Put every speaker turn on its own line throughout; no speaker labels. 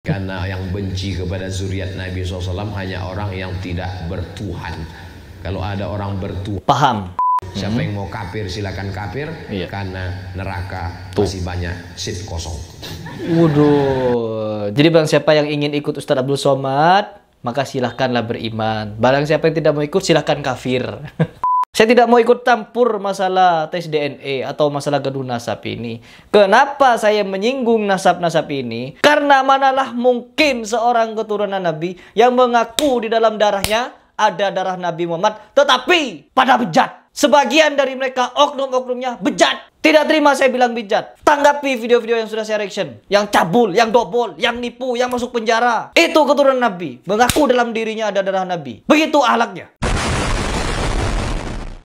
Karena yang benci kepada zuriat Nabi SAW hanya orang yang tidak bertuhan. Kalau ada orang bertuhan,
paham.
Siapa yang mau kafir silakan kafir, karena neraka masih banyak seat kosong.
Waduh. Jadi barang siapa yang ingin ikut Ustadz Abdul Somad, maka silahkanlah beriman. Barang siapa yang tidak mau ikut, silahkan kafir. Saya tidak mau ikut campur masalah tes DNA atau masalah gaduh nasab ini. Kenapa saya menyinggung nasab-nasab ini? Karena manalah mungkin seorang keturunan Nabi yang mengaku di dalam darahnya ada darah Nabi Muhammad, tetapi pada bejat. Sebagian dari mereka, oknum-oknumnya bejat. Tidak terima saya bilang bejat. Tanggapi video-video yang sudah saya reaction. Yang cabul, yang dobol, yang nipu, yang masuk penjara. Itu keturunan Nabi. Mengaku dalam dirinya ada darah Nabi. Begitu ahlaknya.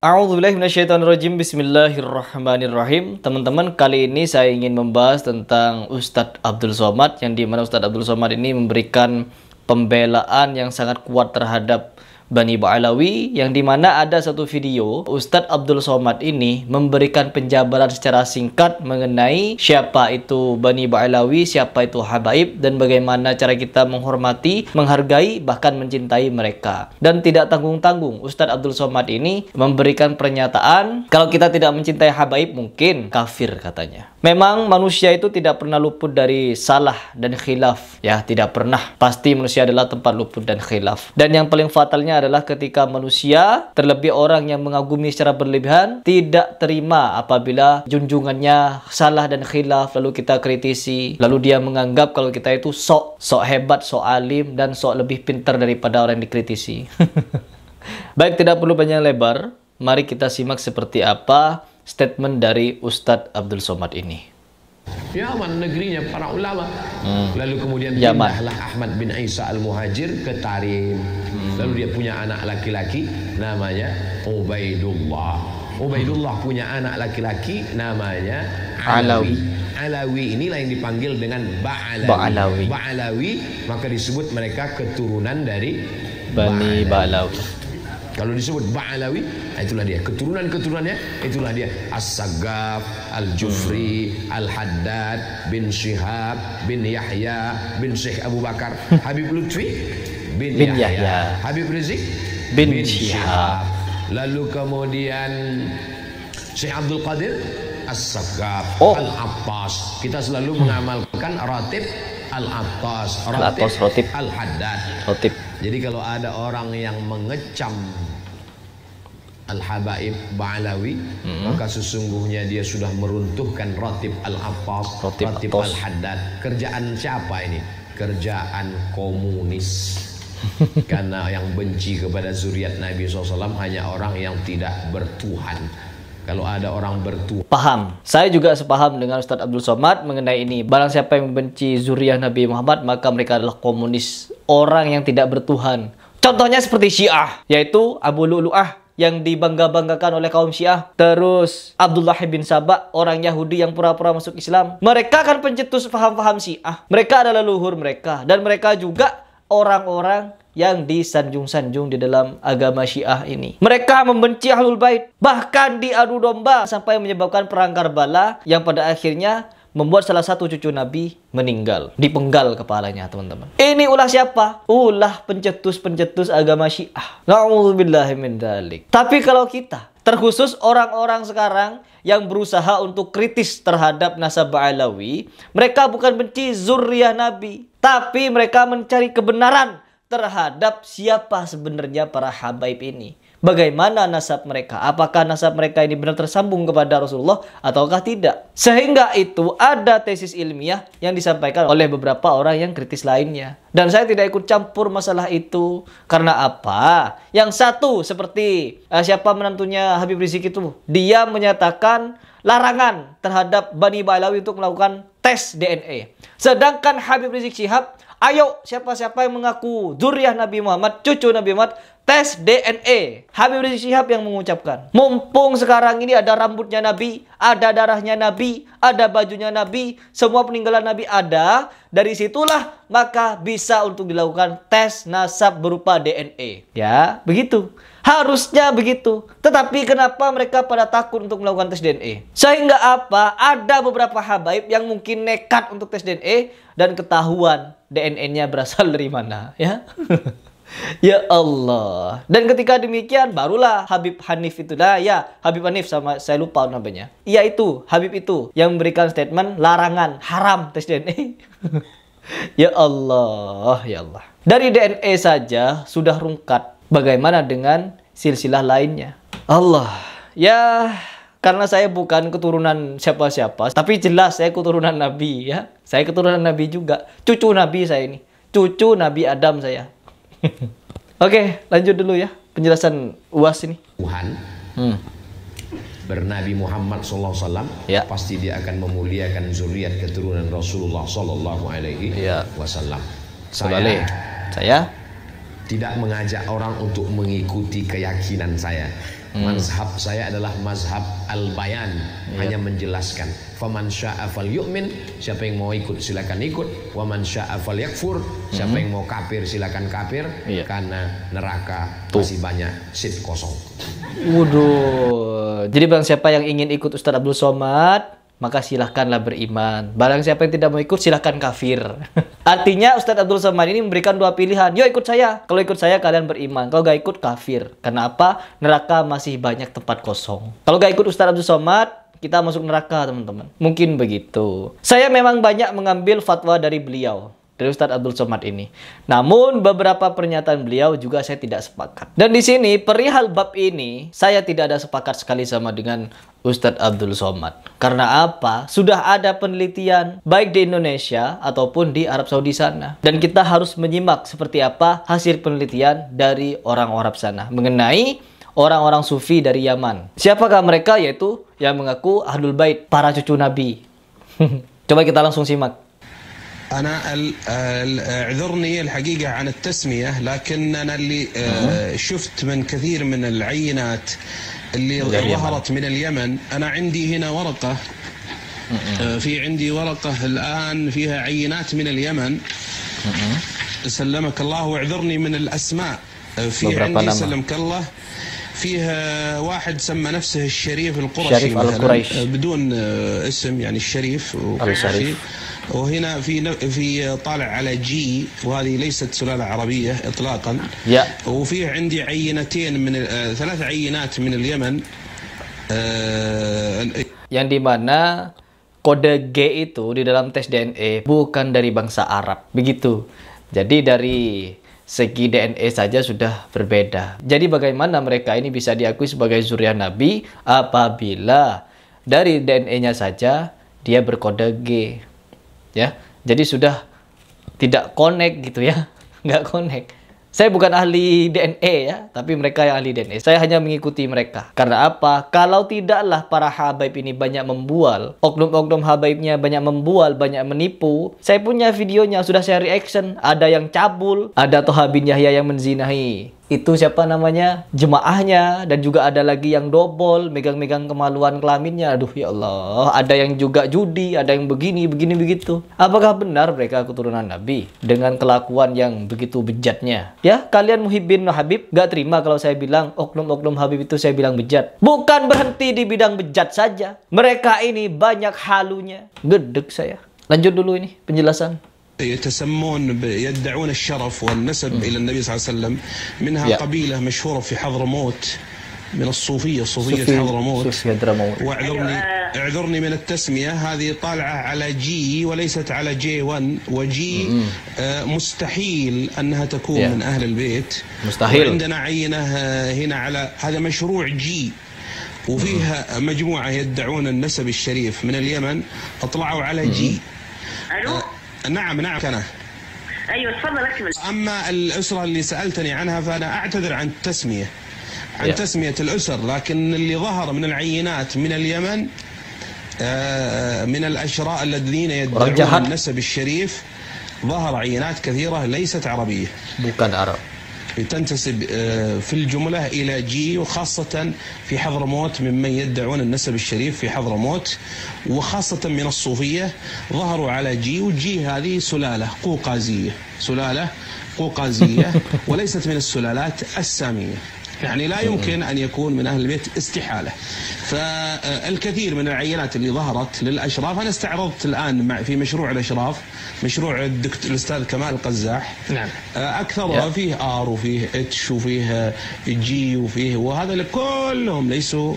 A'udzubillahiminasyaitonirrajim. Bismillahirrahmanirrahim. Teman-teman, kali ini saya ingin membahas tentang Ustadz Abdul Somad, yang dimana Ustadz Abdul Somad ini memberikan pembelaan yang sangat kuat terhadap Bani Ba'alawi, yang dimana ada satu video Ustadz Abdul Somad ini memberikan penjabaran secara singkat mengenai siapa itu Bani Ba'alawi, siapa itu habaib, dan bagaimana cara kita menghormati, menghargai, bahkan mencintai mereka. Dan tidak tanggung-tanggung Ustadz Abdul Somad ini memberikan pernyataan kalau kita tidak mencintai habaib mungkin kafir katanya. Memang manusia itu tidak pernah luput dari salah dan khilaf, ya, tidak pernah. Pasti manusia adalah tempat luput dan khilaf. Dan yang paling fatalnya adalah ketika manusia, terlebih orang yang mengagumi secara berlebihan, tidak terima apabila junjungannya salah dan khilaf, lalu kita kritisi, lalu dia menganggap kalau kita itu sok hebat, sok alim, dan sok lebih pintar daripada orang yang dikritisi. Baik, tidak perlu panjang lebar, mari kita simak seperti apa statement dari Ustadz Abdul Somad ini.
Yaman negerinya para ulama. Lalu kemudian pindahlah Ahmad bin Isa al-Muhajir ke Tarim. Lalu dia punya anak laki-laki namanya Ubaidullah. Ubaidullah punya anak laki-laki namanya Alawi. Alawi inilah yang dipanggil dengan Ba'alawi. Ba'alawi, maka disebut mereka keturunan dari
Bani Ba'alawi.
Kalau disebut Ba'alawi, itulah dia. Keturunan-keturunannya, itulah dia. As-Saggaf, Al-Jufri, Al-Haddad, bin Syihab, bin Yahya, bin Syekh Abu Bakar, Habib Lutfi, bin Yahya, Habib Rizik, bin Syihab. Lalu kemudian Syekh Abdul Qadir, As-Saggaf, Al-Abbas. Kita selalu mengamalkan ratib Al-Abbas, ratib Al-Haddad. Jadi kalau ada orang yang mengecam Al-Habaib Ba'alawi, maka sesungguhnya dia sudah meruntuhkan ratib Al-Abbas, ratib Al-Haddad. Kerjaan siapa ini? Kerjaan komunis. Karena yang benci kepada zuriat Nabi SAW hanya orang yang tidak bertuhan. Kalau ada orang bertuhan,
paham. Saya juga sepaham dengan Ustadz Abdul Somad mengenai ini. Barang siapa yang membenci zuriyah Nabi Muhammad, maka mereka adalah komunis, orang yang tidak bertuhan. Contohnya seperti Syiah, yaitu Abu Lu'lu'ah yang dibangga-banggakan oleh kaum Syiah. Terus Abdullah bin Sabah, orang Yahudi yang pura-pura masuk Islam. Mereka kan pencetus paham-paham Syiah. Mereka adalah leluhur mereka, dan mereka juga orang-orang yang disanjung-sanjung di dalam agama Syiah ini. Mereka membenci Ahlul Bait, bahkan diadu domba sampai menyebabkan perang Karbala yang pada akhirnya membuat salah satu cucu Nabi meninggal, dipenggal kepalanya, teman-teman. Ini ulah siapa? Ulah pencetus-pencetus agama Syiah. Na'udzubillahi min dzalik. Tapi kalau kita, terkhusus orang-orang sekarang yang berusaha untuk kritis terhadap nasab Ba'alawi, mereka bukan benci zuriyah Nabi, tapi mereka mencari kebenaran terhadap siapa sebenarnya para habaib ini. Bagaimana nasab mereka? Apakah nasab mereka ini benar tersambung kepada Rasulullah ataukah tidak? Sehingga itu ada tesis ilmiah yang disampaikan oleh beberapa orang yang kritis lainnya. Dan saya tidak ikut campur masalah itu. Karena apa? Yang satu seperti siapa menantunya Habib Rizik itu, dia menyatakan larangan terhadap Bani Ba'alawi untuk melakukan tes DNA. Sedangkan Habib Rizik Syihab, ayo siapa-siapa yang mengaku zuriyah Nabi Muhammad, cucu Nabi Muhammad, tes DNA. Habib Rizik Syihab yang mengucapkan. Mumpung sekarang ini ada rambutnya Nabi, ada darahnya Nabi, ada bajunya Nabi, semua peninggalan Nabi ada. Dari situlah maka bisa untuk dilakukan tes nasab berupa DNA. Ya, begitu. Harusnya begitu. Tetapi kenapa mereka pada takut untuk melakukan tes DNA? Sehingga apa? Ada beberapa habaib yang mungkin nekat untuk tes DNA dan ketahuan DNA-nya berasal dari mana, ya. Ya Allah. Dan ketika demikian barulah Habib Hanif itu Habib Hanif sama saya lupa namanya. Iya itu, Habib itu yang memberikan statement larangan haram tes DNA. Ya Allah, ya Allah. Dari DNA saja sudah rungkat. Bagaimana dengan silsilah lainnya? Allah, ya karena saya bukan keturunan siapa-siapa, tapi jelas saya keturunan Nabi, ya. Saya keturunan Nabi juga, cucu Nabi saya ini, cucu Nabi Adam saya. Oke, lanjut dulu ya penjelasan UAS ini.
Tuhan bernabi Muhammad SAW,
ya,
pasti dia akan memuliakan zuriat keturunan Rasulullah SAW. Saya tidak mengajak orang untuk mengikuti keyakinan saya. Mazhab saya adalah mazhab al-bayan, hanya menjelaskan. Faman syaa falyu'min, siapa yang mau ikut silakan ikut. Waman syaa falyakfur, siapa yang mau kafir silakan kafir, karena neraka masih banyak seat kosong.
Waduh. Jadi barang siapa yang ingin ikut Ustadz Abdul Somad, maka silahkanlah beriman. Barang siapa yang tidak mau ikut, silahkan kafir. Artinya Ustadz Abdul Somad ini memberikan dua pilihan. Yuk ikut saya. Kalau ikut saya kalian beriman. Kalau gak ikut kafir. Karena apa? Neraka masih banyak tempat kosong. Kalau gak ikut Ustadz Abdul Somad, kita masuk neraka teman-teman. Mungkin begitu. Saya memang banyak mengambil fatwa dari beliau, dari Ustadz Abdul Somad ini. Namun beberapa pernyataan beliau juga saya tidak sepakat. Dan di sini perihal bab ini saya tidak ada sepakat sekali sama dengan Ustadz Abdul Somad. Karena apa? Sudah ada penelitian baik di Indonesia ataupun di Arab Saudi sana. Dan kita harus menyimak seperti apa hasil penelitian dari orang-orang Arab sana mengenai orang-orang sufi dari Yaman. Siapakah mereka? Yaitu yang mengaku Ahlul Bait, para cucu Nabi. Coba kita langsung simak.
أنا اعذرني الحقيقة عن التسمية، لكن أنا اللي شفت من كثير من العينات اللي ظهرت من اليمن. أنا عندي هنا ورقة، في عندي ورقة الآن فيها عينات من اليمن. سلمك الله واعذرني من الأسماء. في عندي سلمك الله فيها واحد سمى نفسه الشريف القرشي مثلا بدون اسم، يعني الشريف القرشي. وهنا في طالع على جي، وهذه ليست سلالة عربية إطلاقا. وفيه عندي عينتين من 3 عينات من اليمن،
yang dimana kode G itu di dalam tes DNA bukan dari bangsa Arab, begitu. Jadi dari segi DNA saja sudah berbeda. Jadi bagaimana mereka ini bisa diakui sebagai zuriat Nabi apabila dari DNA-nya saja dia berkode G. Ya, jadi sudah tidak connect gitu ya, nggak connect. Saya bukan ahli DNA ya, tapi mereka yang ahli DNA. Saya hanya mengikuti mereka. Karena apa? Kalau tidaklah para habaib ini banyak membual, oknum-oknum habaibnya banyak membual, banyak menipu. Saya punya videonya, sudah saya reaction. Ada yang cabul, ada Toha bin Yahya yang menzinahi. Itu siapa namanya? Jemaahnya. Dan juga ada lagi yang dobol, megang-megang kemaluan kelaminnya. Aduh ya Allah. Ada yang juga judi, ada yang begini, begitu. Apakah benar mereka keturunan Nabi dengan kelakuan yang begitu bejatnya? Ya, kalian muhibbin Habib gak terima kalau saya bilang oknum-oknum Habib itu saya bilang bejat. Bukan berhenti di bidang bejat saja. Mereka ini banyak halunya. Gedeg saya. Lanjut dulu ini penjelasan.
يدعون الشرف والنسب إلى النبي صلى الله عليه وسلم. منها قبيلة مشهورة في حضرموت من الصوفية حضرموت. واعذرني من التسمية، هذه طالعة على جي وليست على جي 1 وجي. مستحيل أنها تكون من أهل البيت.
مستحيل.
وعندنا عينة هنا على هذا مشروع جي، وفيها مجموعة يدعون النسب الشريف من اليمن أطلعوا على جي. نعم كان.
ايوه تفضل اكمل.
اما الاسره اللي سالتني عنها فانا اعتذر عن التسميه، تسميه الاسر، لكن اللي ظهر من العينات من اليمن من الاشراء الذين يدعون النسب الشريف ظهر عينات كثيره ليست عربيه.
bukan Arab.
تنتسب في الجملة إلى جي، وخاصة في حضرموت ممن يدعون النسب الشريف في حضرموت، وخاصة من الصوفية ظهروا على جي. وجي هذه سلالة قوقازية وليست من السلالات السامية. يعني لا يمكن أن يكون من أهل البيت، استحالة. فالكثير من العينات اللي ظهرت للأشراف أنا استعرضت الآن في مشروع الأشراف، مشروع الأستاذ كمال القزاح.
نعم.
أكثرها فيه آر وفيه اتش وفيه جي وفيه، وهذا كلهم ليسوا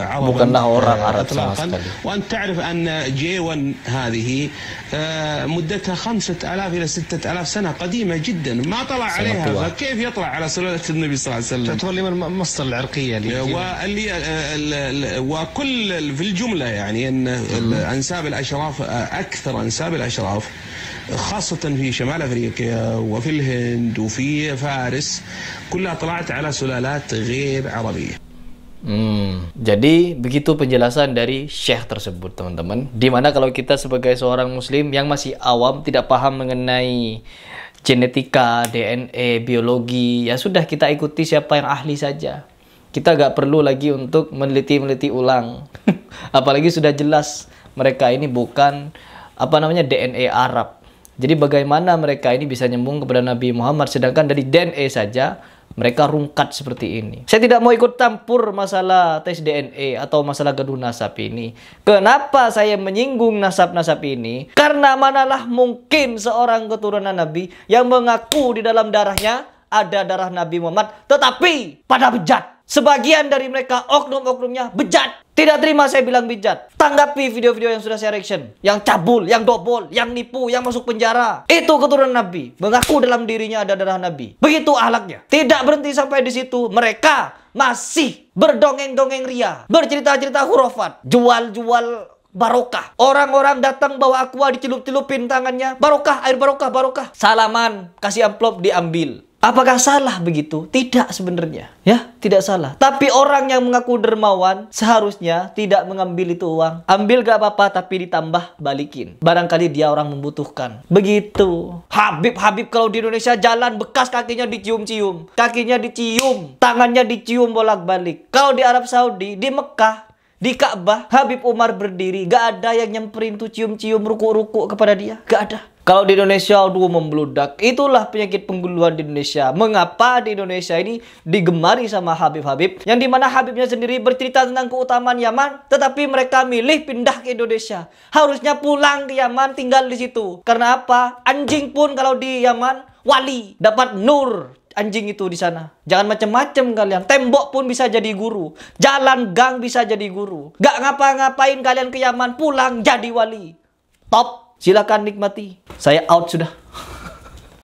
عربا
bukanlah orang Arab sama
إطلاقا.
sekali.
وأنت تعرف أن J1 هذه مدتها 5000 إلى 6000 سنة، قديمة جدا، ما طلع عليها، فكيف يطلع على سلالة النبي صلى الله عليه وسلم؟
تعتبر المصدر العرقية
وكل في الجملة يعني أن أنساب الأشراف، أكثر أنساب الأشراف خاصة في شمال أفريقيا وفي الهند وفي فارس كلها طلعت على سلالات غير عربية.
Jadi begitu penjelasan dari Syekh tersebut, teman-teman. Dimana kalau kita sebagai seorang muslim yang masih awam, tidak paham mengenai genetika, DNA, biologi, ya sudah kita ikuti siapa yang ahli saja. Kita gak perlu lagi untuk meneliti ulang. Apalagi sudah jelas mereka ini bukan DNA Arab. Jadi bagaimana mereka ini bisa nyambung kepada Nabi Muhammad, sedangkan dari DNA saja mereka rungkat seperti ini. Saya tidak mau ikut campur masalah tes DNA atau masalah gaduh nasab ini. Kenapa saya menyinggung nasab-nasab ini? Karena manalah mungkin seorang keturunan Nabi yang mengaku di dalam darahnya ada darah Nabi Muhammad, tetapi pada bejat. Sebagian dari mereka, oknum-oknumnya bejat. Tidak terima saya bilang bejat. Tanggapi video-video yang sudah saya reaction. Yang cabul, yang dobol, yang nipu, yang masuk penjara. Itu keturunan Nabi. Mengaku dalam dirinya ada darah Nabi. Begitu ahlaknya. Tidak berhenti sampai di situ. Mereka masih berdongeng-dongeng ria. Bercerita-cerita hurufat. Jual-jual barokah. Orang-orang datang bawa aqua, dicelup-celupin tangannya. Barokah, air barokah, barokah. Salaman, kasih amplop, diambil. Apakah salah begitu? Tidak sebenarnya. Ya, tidak salah. Tapi orang yang mengaku dermawan seharusnya tidak mengambil itu uang. Ambil gak apa-apa, tapi ditambah balikin. Barangkali dia orang membutuhkan. Begitu. Habib kalau di Indonesia jalan bekas kakinya dicium-cium. Kakinya dicium. Tangannya dicium bolak-balik. Kalau di Arab Saudi, di Mekah, di Ka'bah, Habib Umar berdiri. Gak ada yang nyemperin tuh cium-cium, ruku-ruku kepada dia. Gak ada. Kalau di Indonesia, aduh membludak. Itulah penyakit pengguluan di Indonesia. Mengapa di Indonesia ini digemari sama Habib-Habib, yang dimana Habibnya sendiri bercerita tentang keutamaan Yaman, tetapi mereka milih pindah ke Indonesia. Harusnya pulang ke Yaman, tinggal di situ. Karena apa? Anjing pun kalau di Yaman, wali. Dapat nur anjing itu di sana. Jangan macam-macam kalian. Tembok pun bisa jadi guru. Jalan gang bisa jadi guru. Gak ngapa-ngapain kalian ke Yaman, pulang jadi wali. Top. Silakan nikmati. Saya out sudah.